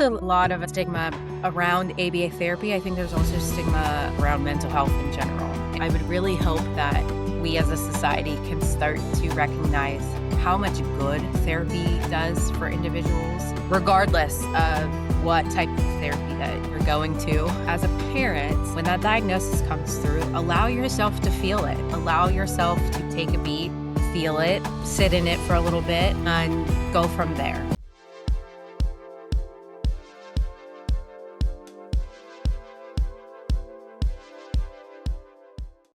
there's a lot of stigma around ABA therapy. I think there's also stigma around mental health in general. I would really hope that we as a society can start to recognize how much good therapy does for individuals, regardless of what type of therapy that you're going to. As a parent, when that diagnosis comes through, allow yourself to feel it. Allow yourself to take a beat, feel it, sit in it for a little bit, and go from there.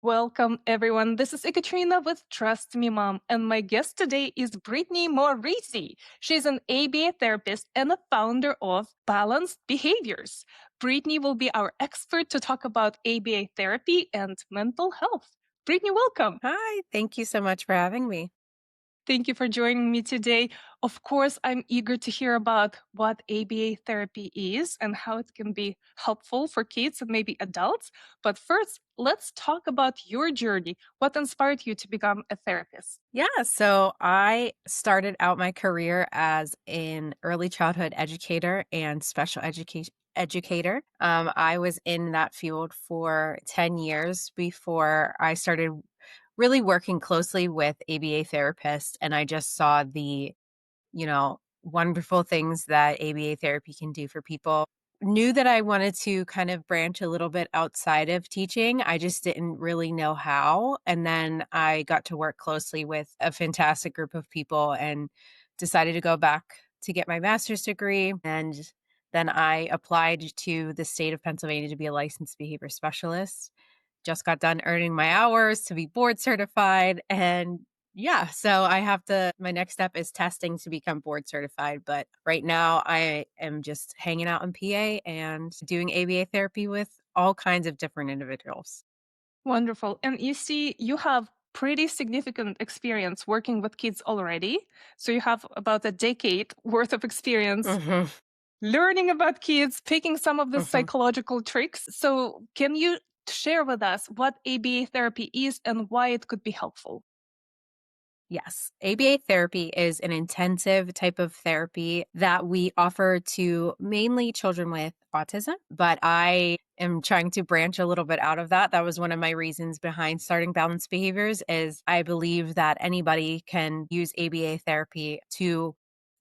Welcome, everyone. This is Ekaterina with Trust Me Mom, and my guest today is Brittany Maurizi. She's an ABA therapist and a founder of Balanced Behaviors. Brittany will be our expert to talk about ABA therapy and mental health. Brittany, welcome. Hi, thank you so much for having me. Thank you for joining me today. Of course, I'm eager to hear about what ABA therapy is and how it can be helpful for kids and maybe adults. But first, let's talk about your journey. What inspired you to become a therapist? Yeah, so I started out my career as an early childhood educator and special education educator. I was in that field for 10 years before I started really working closely with ABA therapists, and I just saw the wonderful things that ABA therapy can do for people. Knew that I wanted to kind of branch a little bit outside of teaching. I just didn't really know how. And then I got to work closely with a fantastic group of people and decided to go back to get my master's degree. And then I applied to the state of Pennsylvania to be a licensed behavior specialist. Just got done earning my hours to be board certified. And yeah, so my next step is testing to become board certified. But right now I am just hanging out in PA and doing ABA therapy with all kinds of different individuals. Wonderful. And you see, you have pretty significant experience working with kids already. So you have about a decade worth of experience hmm learning about kids, picking some of the hmm psychological tricks. So can you share with us what ABA therapy is and why it could be helpful? Yes. ABA therapy is an intensive type of therapy that we offer to mainly children with autism, but I am trying to branch a little bit out of that. That was one of my reasons behind starting Balanced Behaviors is I believe that anybody can use ABA therapy to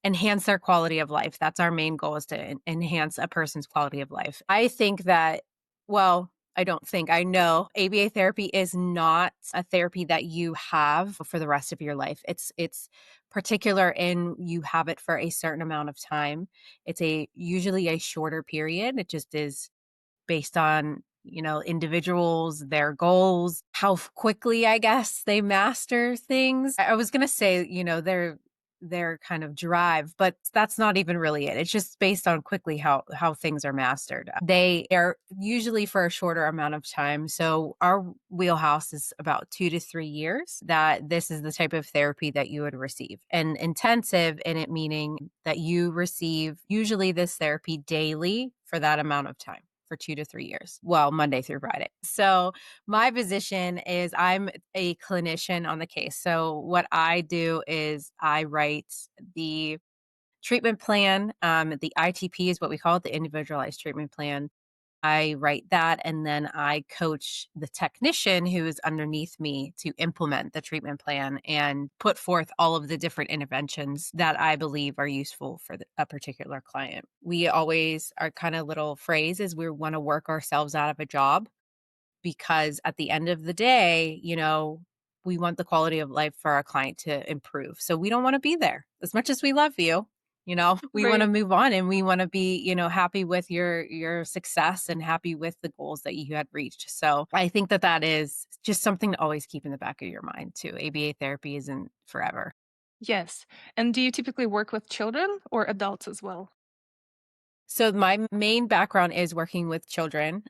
enhance their quality of life. That's our main goal is to enhance a person's quality of life. I think that well, I don't think. I know ABA therapy is not a therapy that you have for the rest of your life. It's particular in you have it for a certain amount of time. It's a usually a shorter period. It just is based on, individuals, their goals, how quickly I guess they master things. I was going to say, their kind of drive, but that's not even really it. It's just based on quickly how things are mastered. They are usually for a shorter amount of time. So our wheelhouse is about 2 to 3 years that this is the type of therapy that you would receive. And intensive in it meaning that you receive usually this therapy daily for that amount of time for 2 to 3 years. Well, Monday through Friday. So my position is I'm a clinician on the case. So what I do is I write the treatment plan. The ITP is what we call it, the individualized treatment plan. I write that and then I coach the technician who is underneath me to implement the treatment plan and put forth all of the different interventions that I believe are useful for a particular client. We always, our kind of little phrase is we want to work ourselves out of a job because at the end of the day, we want the quality of life for our client to improve. So we don't want to be there as much as we love you. We want to Right. move on and we want to be, happy with your success and happy with the goals that you had reached. So I think that is just something to always keep in the back of your mind too. ABA therapy isn't forever. Yes. And do you typically work with children or adults as well? So my main background is working with children.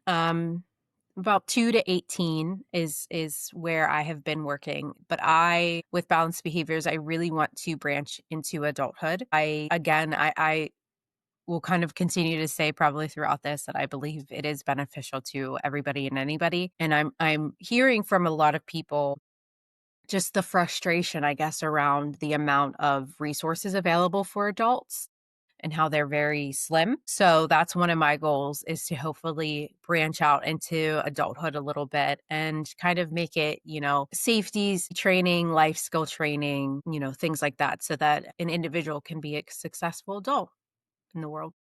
About 2 to 18 is where I have been working. But with balanced behaviors, I really want to branch into adulthood. I will kind of continue to say probably throughout this that I believe it is beneficial to everybody and anybody. And I'm hearing from a lot of people just the frustration, I guess, around the amount of resources available for adults and how they're very slim. So that's one of my goals, is to hopefully branch out into adulthood a little bit and kind of make it, safeties training, life skill training, things like that, so that an individual can be a successful adult in the world.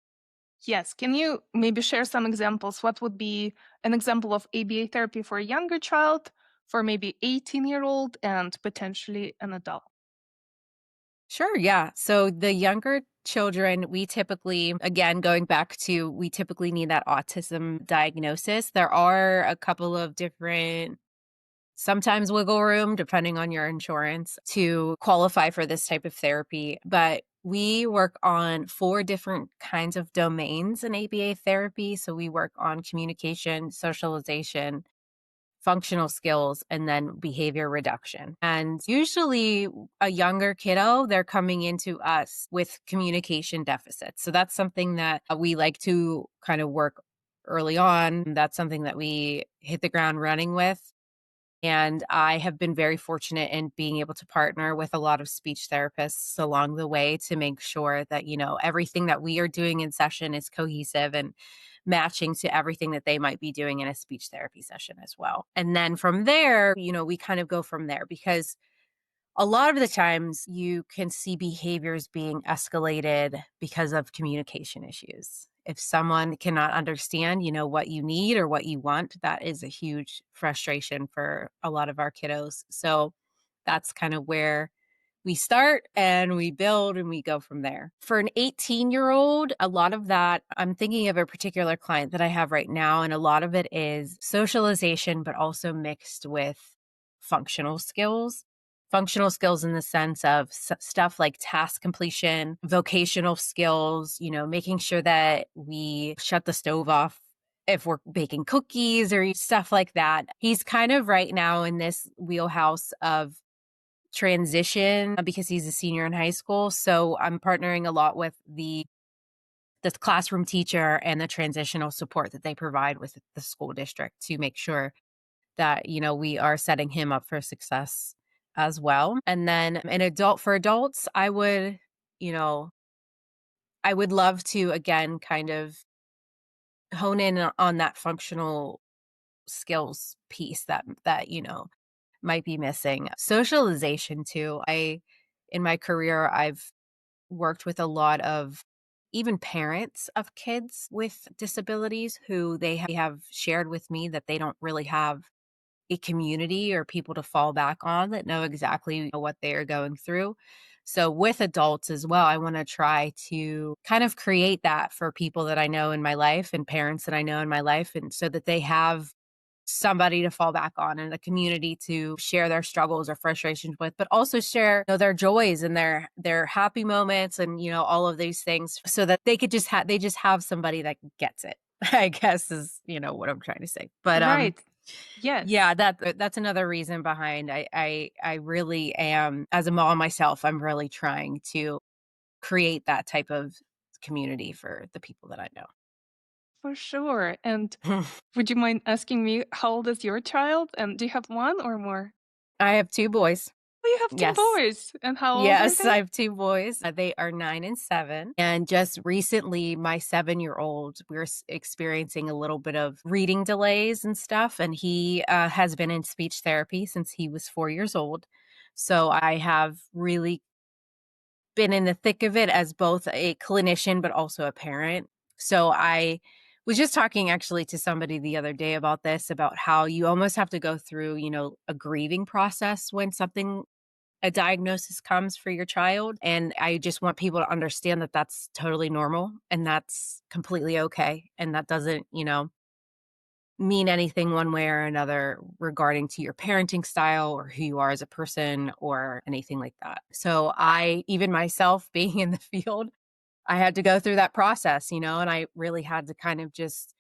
Yes. Can you maybe share some examples? What would be an example of ABA therapy for a younger child, for maybe 18-year-old, and potentially an adult? Sure, yeah. So the younger children, we typically, again, going back to, we typically need that autism diagnosis. There are a couple of different, sometimes wiggle room, depending on your insurance, to qualify for this type of therapy. But we work on four different kinds of domains in ABA therapy. So we work on communication, socialization, functional skills, and then behavior reduction. And usually a younger kiddo, they're coming into us with communication deficits. So that's something that we like to kind of work early on. That's something that we hit the ground running with. And I have been very fortunate in being able to partner with a lot of speech therapists along the way to make sure that, everything that we are doing in session is cohesive and matching to everything that they might be doing in a speech therapy session as well. And then from there, we kind of go from there, because a lot of the times you can see behaviors being escalated because of communication issues. If someone cannot understand, what you need or what you want, that is a huge frustration for a lot of our kiddos. So that's kind of where we start and we build and we go from there. For an 18-year-old, a lot of that, I'm thinking of a particular client that I have right now, and a lot of it is socialization, but also mixed with functional skills. Functional skills in the sense of stuff like task completion, vocational skills, making sure that we shut the stove off if we're baking cookies or stuff like that. He's kind of right now in this wheelhouse of transition because he's a senior in high school. So I'm partnering a lot with the classroom teacher and the transitional support that they provide with the school district to make sure that, we are setting him up for success as well. And then for adults, you know, I would love to again kind of hone in on that functional skills piece that might be missing. Socialization too. In my career, I've worked with a lot of even parents of kids with disabilities who they have shared with me that they don't really have a community or people to fall back on that know exactly what they are going through. So with adults as well, I want to try to kind of create that for people that I know in my life and parents that I know in my life, and so that they have somebody to fall back on and a community to share their struggles or frustrations with, but also share their joys and their happy moments and all of these things, so that they could they just have somebody that gets it. I guess is what I'm trying to say. But Right. yeah, Yes. that's another reason behind I really am, as a mom myself, I'm really trying to create that type of community for the people that I For sure. And know. would you mind asking me how old is your child? And do you have one or more? I have 2 boys. Oh, you have two Yes. boys. And how old are Yes, they? I have 2 boys. They are 9 and 7, and just recently, my 7-year-old, we're experiencing a little bit of reading delays and stuff, and he, has been in speech therapy since he was 4 years old. So I have really been in the thick of it as both a clinician, but also a parent. So I was just talking actually to somebody the other day about this, about how you almost have to go through, a grieving process when a diagnosis comes for your child. And I just want people to understand that that's totally normal and that's completely okay. And that doesn't, mean anything one way or another regarding to your parenting style or who you are as a person or anything like that. So even myself being in the field, I had to go through that process, and I really had to kind of just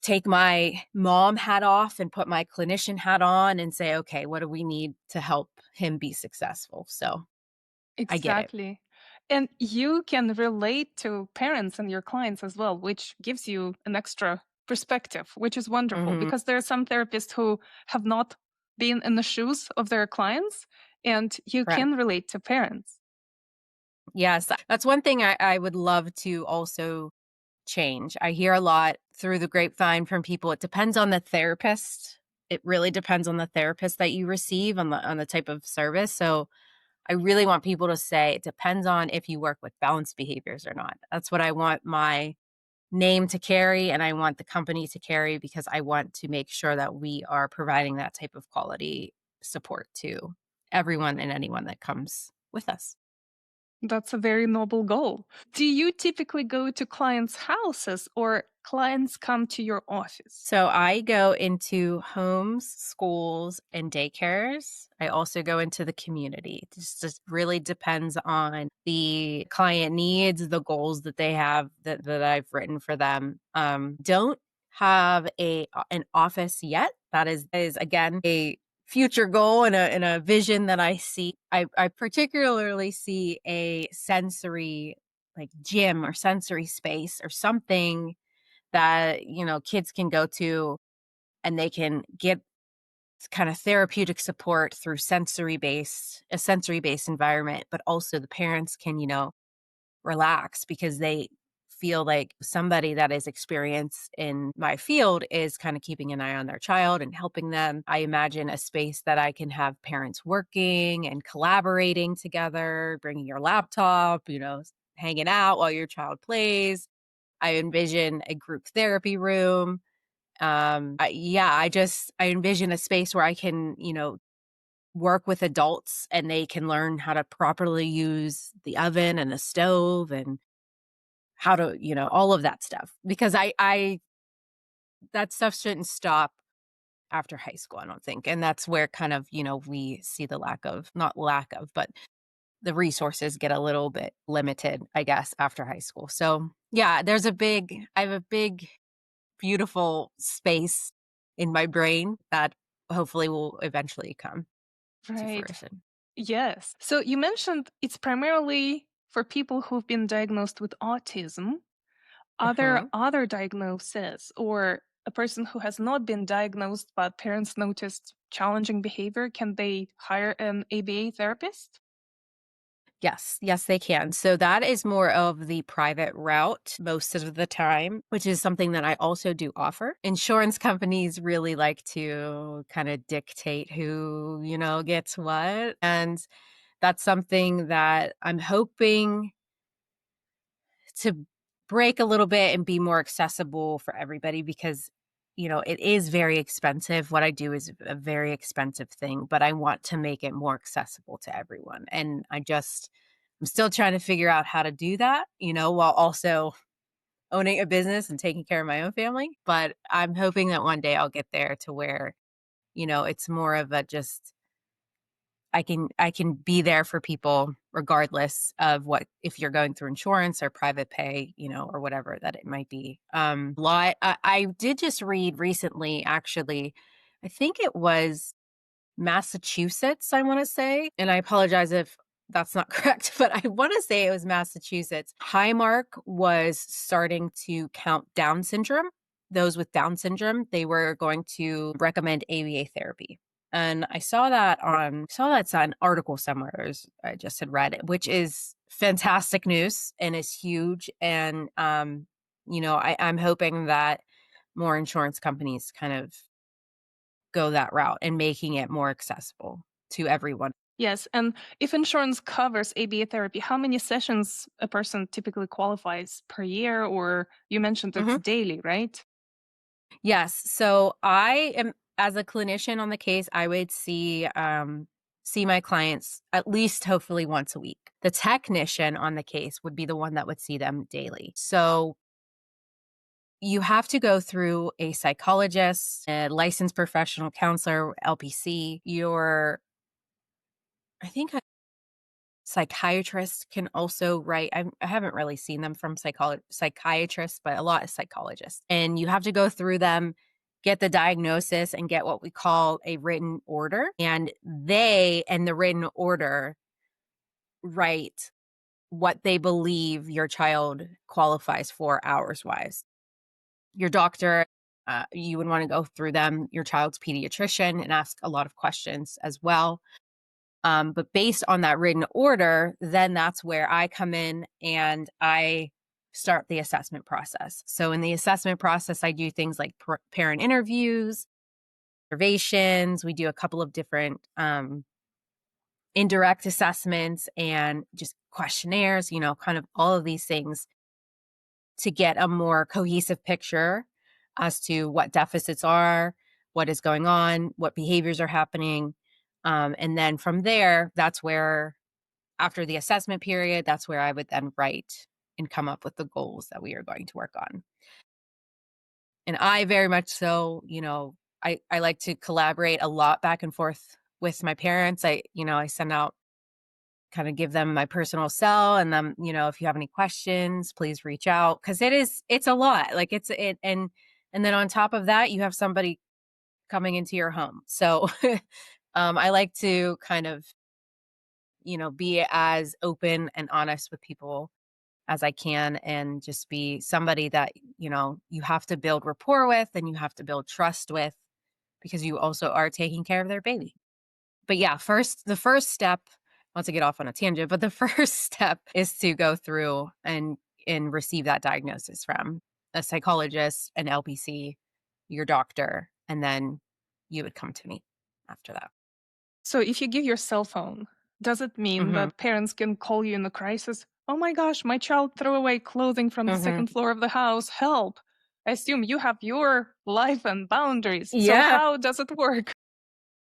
take my mom hat off and put my clinician hat on and say, okay, what do we need to help him be successful? So I get it. Exactly. And you can relate to parents and your clients as well, which gives you an extra perspective, which is wonderful Hmm. because there are some therapists who have not been in the shoes of their clients and you Correct. can relate to parents. Yes, that's one thing I would love to also change. I hear a lot through the grapevine from people. It depends on the therapist. It really depends on the therapist that you receive, on the type of service. So I really want people to say it depends on if you work with balanced behaviors or not. That's what I want my name to carry, and I want the company to carry, because I want to make sure that we are providing that type of quality support to everyone and anyone that comes with us. That's a very noble goal. Do you typically go to clients' houses or clients come to your office? So I go into homes, schools, and daycares. I also go into the community. It just really depends on the client needs, the goals that they have that I've written for them. Don't have an office yet. That is again a future goal and a vision that I see. I particularly see a sensory, like, gym or sensory space or something that, kids can go to, and they can get kind of therapeutic support through sensory based environment, but also the parents can, relax because they feel like somebody that is experienced in my field is kind of keeping an eye on their child and helping them. I imagine a space that I can have parents working and collaborating together, bringing your laptop, hanging out while your child plays. I envision a group therapy room. I envision a space where I can, work with adults and they can learn how to properly use the oven and the stove and how to, all of that stuff. Because I that stuff shouldn't stop after high school, I don't think. And that's where kind of, we see the not lack of, but the resources get a little bit limited, I guess, after high school. So yeah, I have a big beautiful space in my brain that hopefully will eventually come to Right. fruition. Yes. So you mentioned it's primarily for people who've been diagnosed with autism. Are there Mhm. other diagnoses or a person who has not been diagnosed but parents noticed challenging behavior? Can they hire an ABA therapist? Yes, yes, they can. So that is more of the private route most of the time, which is something that I also do offer. Insurance companies really like to kind of dictate who, gets what. And that's something that I'm hoping to break a little bit and be more accessible for everybody, because it is very expensive. What I do is a very expensive thing, but I want to make it more accessible to everyone. And I'm still trying to figure out how to do that, while also owning a business and taking care of my own family. But I'm hoping that one day I'll get there to where, it's more of a just I can be there for people regardless of what, if you're going through insurance or private pay, or whatever that it might be. Lot I did just read recently, actually. I think it was Massachusetts, I want to say, and I apologize if that's not correct, but I want to say it was Massachusetts. Highmark was starting to count Down syndrome. Those with Down syndrome, they were going to recommend ABA therapy. And I saw that's an article somewhere. I just had read it, which is fantastic news and is huge. And I'm hoping that more insurance companies kind of go that route and making it more accessible to everyone. Yes. And if insurance covers ABA therapy, how many sessions a person typically qualifies per year? Or you mentioned it's Mhm. daily, right? Yes. So I am, as a clinician on the case, I would see my clients at least hopefully once a week. The technician on the case would be the one that would see them daily. So you have to go through a psychologist, a licensed professional counselor, LPC. I think psychiatrists can also write. I haven't really seen them from psychiatrists, but a lot of psychologists. And you have to go through them, get the diagnosis, and get what we call a written order. And they and the written order write what they believe your child qualifies for hours wise. Your doctor, you would want to go through them, your child's pediatrician, and ask a lot of questions as well. But based on that written order, then that's where I come in and I start the assessment process. So in the assessment process, I do things like parent interviews, observations. We do a couple of different indirect assessments and just questionnaires, kind of all of these things to get a more cohesive picture as to what deficits are, what is going on, what behaviors are happening. And then from there, that's where, after the assessment period, that's where I would then write and come up with the goals that we are going to work on. And I very much so, I like to collaborate a lot back and forth with my parents. I send out, kind of give them my personal cell, and then, if you have any questions, please reach out. Cause it's a lot. Like and then on top of that, you have somebody coming into your home. So, I like to kind of, be as open and honest with people as I can, and just be somebody that, you have to build rapport with and you have to build trust with, because you also are taking care of their baby. But yeah, the first step, not to get off on a tangent, but the first step is to go through and receive that diagnosis from a psychologist, an LPC, your doctor, and then you would come to me after that. So if you give your cell phone, does it mean Mhm. that parents can call you in a crisis? Oh my gosh, my child threw away clothing from the Mhm. second floor of the house. Help. I assume you have your life and boundaries. So Yeah. how does it work?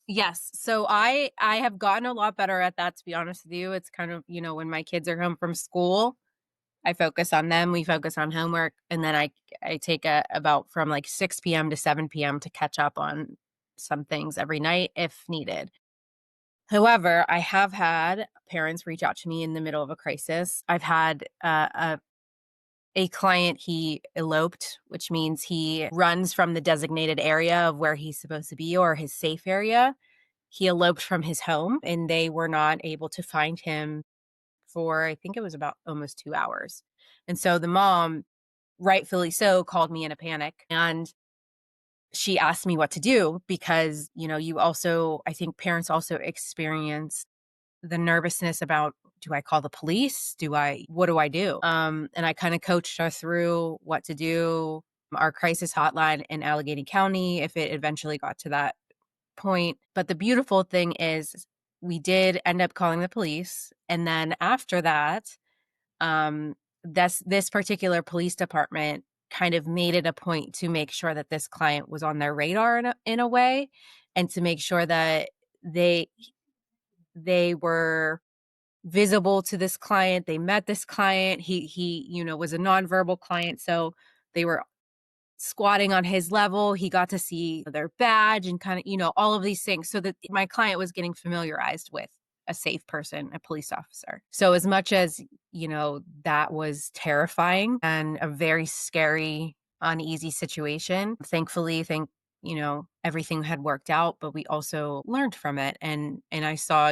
Yes. So I have gotten a lot better at that, to be honest with you. It's kind of, when my kids are home from school, I focus on them, we focus on homework, and then I take about from like 6 p.m. to 7 p.m. to catch up on some things every night if needed. However, I have had parents reach out to me in the middle of a crisis. I've had a client, he eloped, which means he runs from the designated area of where he's supposed to be, or his safe area. He eloped from his home and they were not able to find him for, I think it was about almost 2 hours. And so the mom, rightfully so, called me in a panic, and she asked me what to do because, you also, I think parents also experience the nervousness about, do I call the police? What do I do? And I kind of coached her through what to do. Our crisis hotline in Allegheny County, if it eventually got to that point. But the beautiful thing is, we did end up calling the police. And then after that, um, this particular police department kind of made it a point to make sure that this client was on their radar in a way, and to make sure that they were visible to this client. They met this client. He was a nonverbal client, so they were squatting on his level. He got to see their badge and kind of, all of these things, so that my client was getting familiarized with a safe person, a police officer. So as much as, that was terrifying and a very scary, uneasy situation, thankfully, everything had worked out, but we also learned from it. And I saw,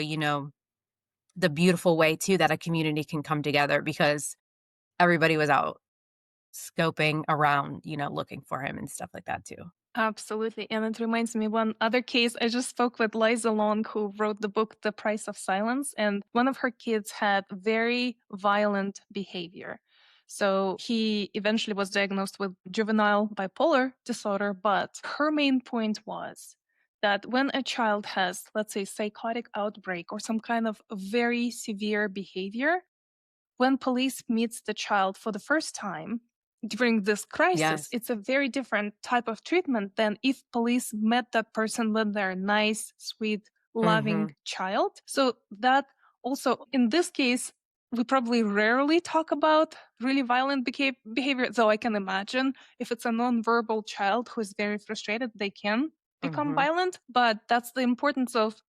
the beautiful way too that a community can come together, because everybody was out scoping around, looking for him and stuff like that too. Absolutely. And it reminds me one other case. I just spoke with Liza Long, who wrote the book The Price of Silence. And one of her kids had very violent behavior. So he eventually was diagnosed with juvenile bipolar disorder. But her main point was that when a child has, let's say, psychotic outbreak or some kind of very severe behavior, when police meets the child for the first time during this crisis, Yes. it's a very different type of treatment than if police met that person when they're nice, sweet, loving Mhm. child. So that also, in this case, we probably rarely talk about really violent behavior, though I can imagine if it's a nonverbal child who is very frustrated, they can become Mhm. violent. But that's the importance of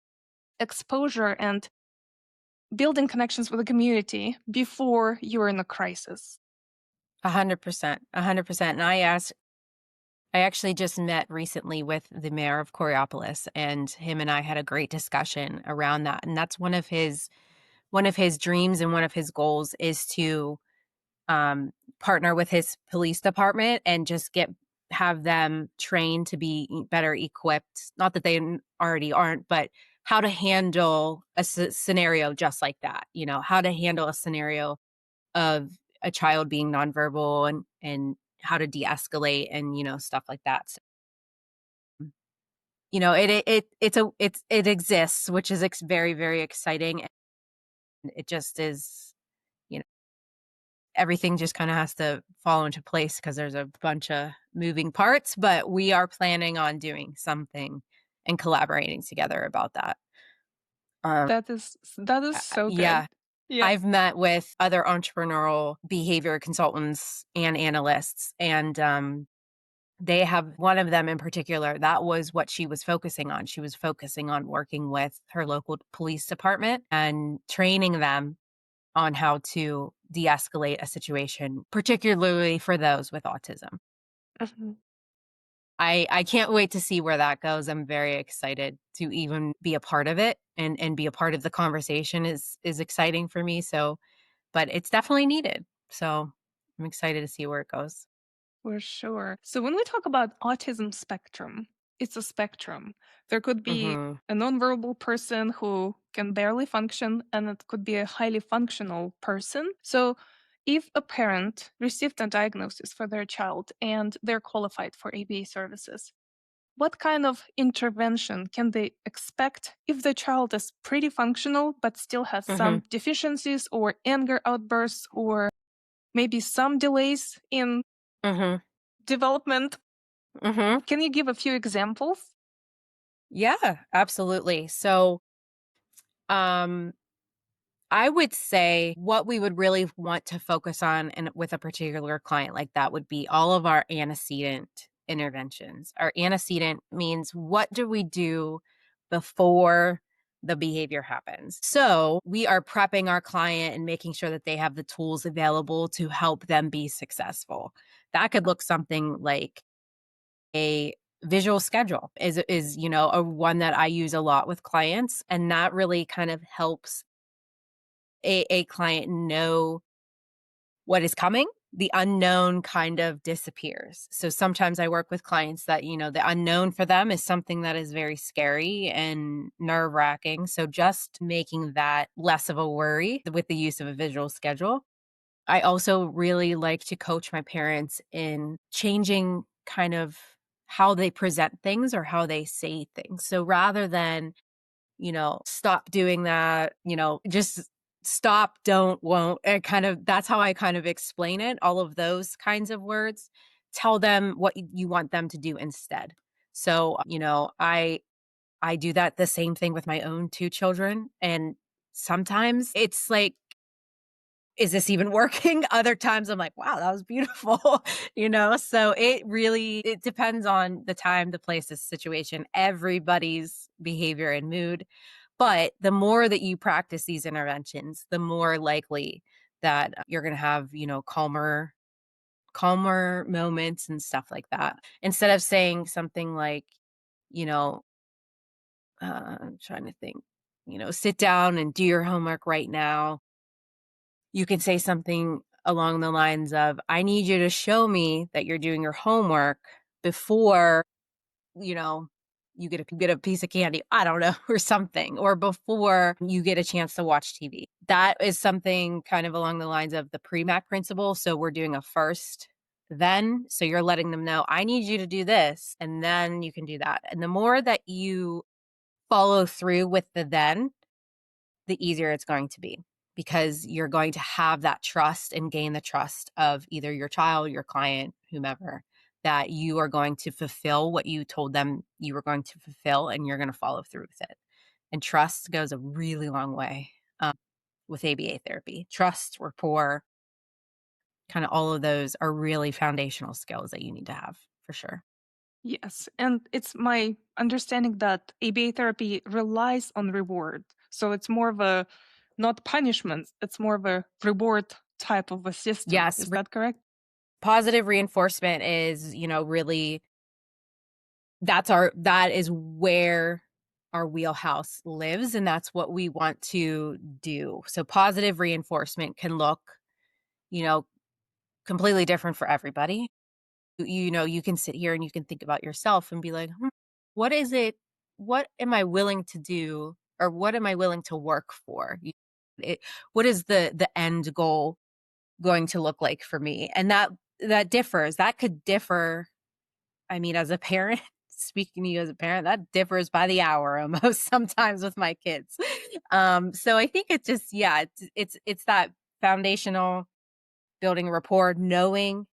exposure and building connections with the community before you're in a crisis. 100%. 100%. And I actually just met recently with the mayor of Coriopolis, and him and I had a great discussion around that. And that's one of his dreams, and one of his goals is to um, partner with his police department and just have them trained to be better equipped. Not that they already aren't, but how to handle a scenario just like that, how to handle a scenario of a child being nonverbal and how to de-escalate and, stuff like that. So, it exists, which is very, very exciting. And it just is, you know, everything just kind of has to fall into place because there's a bunch of moving parts, but we are planning on doing something and collaborating together about that. Um, That is so good. yeah, Yeah. I've met with other entrepreneurial behavior consultants and analysts, and they have one of them in particular, that was what she was focusing on. She was focusing on working with her local police department and training them on how to de-escalate a situation, particularly for those with autism. Mhm. I can't wait to see where that goes. I'm very excited to even be a part of it, and be a part of the conversation is exciting for me. So, but it's definitely needed. So I'm excited to see where it goes. For sure. So when we talk about autism spectrum, it's a spectrum. There could be Mhm. a nonverbal person who can barely function, and it could be a highly functional person. So if a parent received a diagnosis for their child and they're qualified for ABA services, what kind of intervention can they expect if the child is pretty functional but still has Mhm. some deficiencies or anger outbursts or maybe some delays in Mhm. development? Mhm. Can you give a few examples? Yeah, absolutely. So, um I would say what we would really want to focus on and with a particular client like that would be all of our antecedent interventions. Our antecedent means what do we do before the behavior happens? So we are prepping our client and making sure that they have the tools available to help them be successful. That could look something like a visual schedule is a one that I use a lot with clients, and that really kind of helps a client know what is coming. The unknown kind of disappears. So sometimes I work with clients that, the unknown for them is something that is very scary and nerve wracking. So just making that less of a worry with the use of a visual schedule. I also really like to coach my parents in changing kind of how they present things or how they say things. So rather than stop doing that, just stop, don't, won't, and kind of that's how I kind of explain it, all of those kinds of words. Tell them what you want them to do instead. So, I do that the same thing with my own 2 children, and sometimes it's like, "Is this even working?" Other times I'm like, "Wow, that was beautiful." So it depends on the time, the place, the situation, everybody's behavior and mood. But the more that you practice these interventions, the more likely that you're gonna have, calmer moments and stuff like that. Instead of saying something like, you know, I'm trying to think, "Sit down and do your homework right now." You can say something along the lines of, "I need you to show me that you're doing your homework before, you know, you get a piece of candy." I don't know, or something, or before you get a chance to watch TV. That is something kind of along the lines of the pre-MAC principle. So we're doing a first, then. So you're letting them know, "I need you to do this, and then you can do that." And the more that you follow through with the then, the easier it's going to be, because you're going to have that trust and gain the trust of either your child, your client, whomever, that you are going to fulfill what you told them you were going to fulfill, and you're going to follow through with it. And trust goes a really long way with ABA therapy. Trust, rapport, kind of all of those are really foundational skills that you need to have for sure. Yes, and it's my understanding that ABA therapy relies on reward. So it's more of a not punishment, it's more of a reward type of a system. Yes, Is that correct? positive reinforcement is, really that is where our wheelhouse lives, and that's what we want to do. So positive reinforcement can look, you know, completely different for everybody. You can sit here and you can think about yourself and be like, "Hmm, what is it? what am I willing to do, or what am I willing to work for? It, what is the end goal going to look like for me? And that differs. That could differ. I mean, as a parent, speaking to you as a parent, that differs by the hour almost sometimes with my kids. So I think it's just, yeah, it's that foundational building rapport, knowing,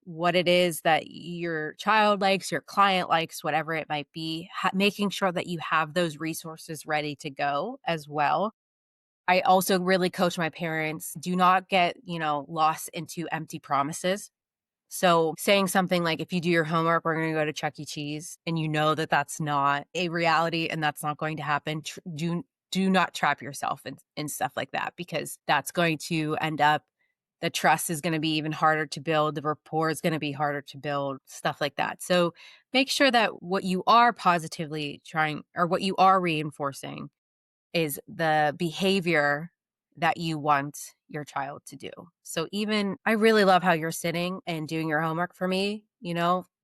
what it is that your child likes, your client likes, whatever it might be, making sure that you have those resources ready to go as well. I also really coach my parents, do not get, lost into empty promises. So saying something like, if you do your homework, we're going to go to Chuck E. Cheese, and you know that that's not a reality and that's not going to happen. Do not trap yourself in stuff like that, because that's going to end up, the trust is going to be even harder to build. The rapport is going to be harder to build, stuff like that. So make sure that what you are positively trying, or what you are reinforcing, is the behavior that you want your child to do. So even, I really love how you're sitting and doing your homework for me,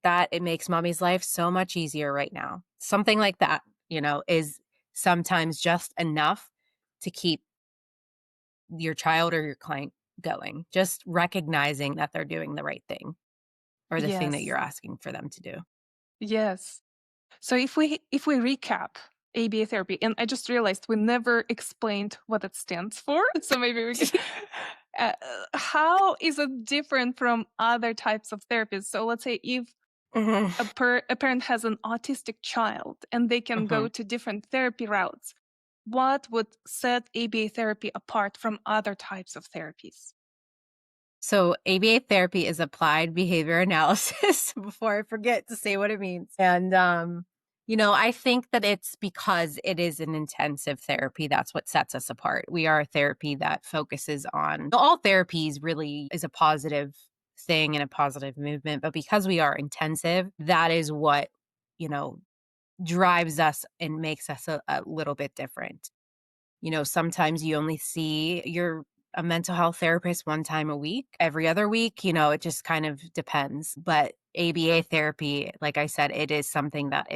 that it makes mommy's life so much easier right now. Something like that, is sometimes just enough to keep your child or your client going. Just recognizing that they're doing the right thing, or the thing that Yes. you're asking for them to do. Yes. So if we recap ABA therapy, and I just realized we never explained what it stands for, so maybe we can. Uh, how is it different from other types of therapies? So let's say if Mhm, a parent has an autistic child and they can go mhm. to different therapy routes, what would set ABA therapy apart from other types of therapies? So ABA therapy is applied behavior analysis before I forget to say what it means. And I think that it's because it is an intensive therapy. That's what sets us apart. We are a therapy that focuses on, all therapies really is a positive thing and a positive movement, but because we are intensive, that is what, you know, drives us and makes us a little bit different. Sometimes you only see a mental health therapist one time a week, every other week, it just kind of depends. But ABA therapy, like I said, it is something that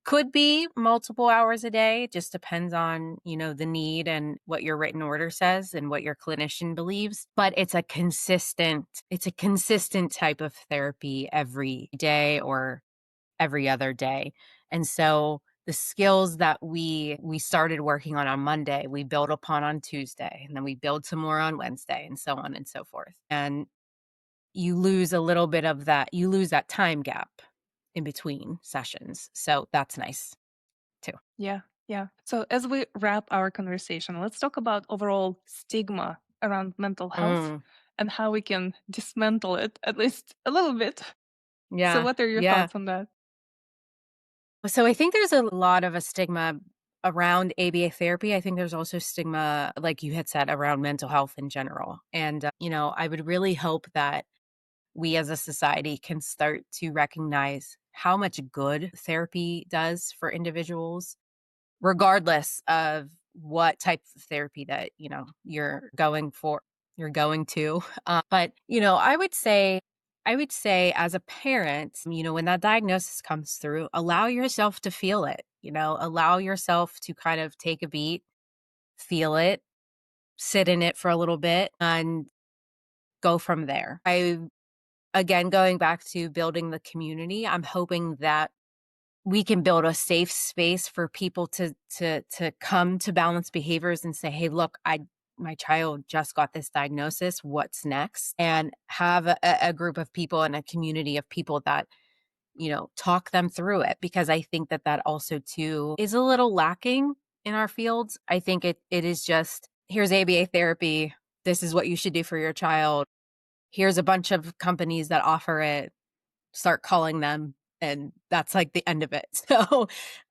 could be multiple hours a day. It just depends on, the need and what your written order says and what your clinician believes. But it's a consistent type of therapy every day or every other day. And so the skills that we started working on Monday, we build upon on Tuesday, and then we build some more on Wednesday, and so on and so forth. And you lose a little bit of that, you lose that time gap in between sessions. So that's nice too. Yeah, yeah. So as we wrap our conversation, let's talk about overall stigma around mental health Mm, and how we can dismantle it at least a little bit. So yeah. what are your Yeah. thoughts on that? So I think there's a lot of a stigma around ABA therapy. I think there's also stigma, like you had said, around mental health in general. And, I would really hope that we as a society can start to recognize how much good therapy does for individuals, regardless of what type of therapy that, you're going to. But, I would say as a parent, when that diagnosis comes through, allow yourself to feel it, allow yourself to kind of take a beat, feel it, sit in it for a little bit, and go from there. Again, going back to building the community, I'm hoping that we can build a safe space for people to come to balanced behaviors and say, "Hey, look, my child just got this diagnosis. What's next?" And have a group of people and a community of people that, talk them through it, because I think that also too is a little lacking in our fields. I think it is just, here's ABA therapy. This is what you should do for your child. Here's a bunch of companies that offer it, start calling them, and that's like the end of it. So,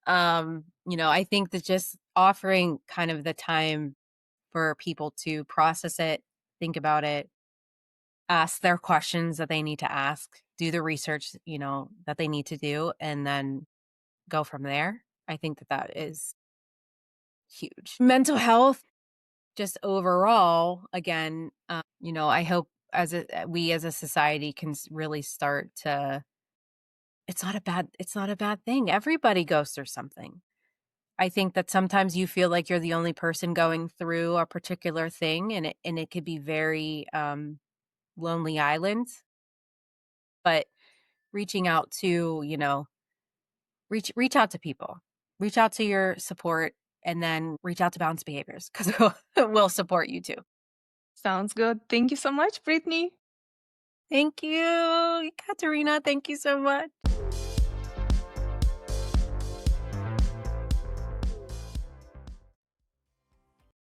I think that just offering kind of the time for people to process it, think about it, ask their questions that they need to ask, do the research, that they need to do, and then go from there. I think that is huge. Mental health, just overall, again, I hope we as a society can really start to it's not a bad thing. Everybody goes through something. I think that sometimes you feel like you're the only person going through a particular thing, and it could be very, lonely island, but reaching out to, reach out to people. Reach out to your support, and then reach out to balanced behaviors because we'll support you too. Sounds good. Thank you so much, Brittany. Thank you, Katerina. Thank you so much.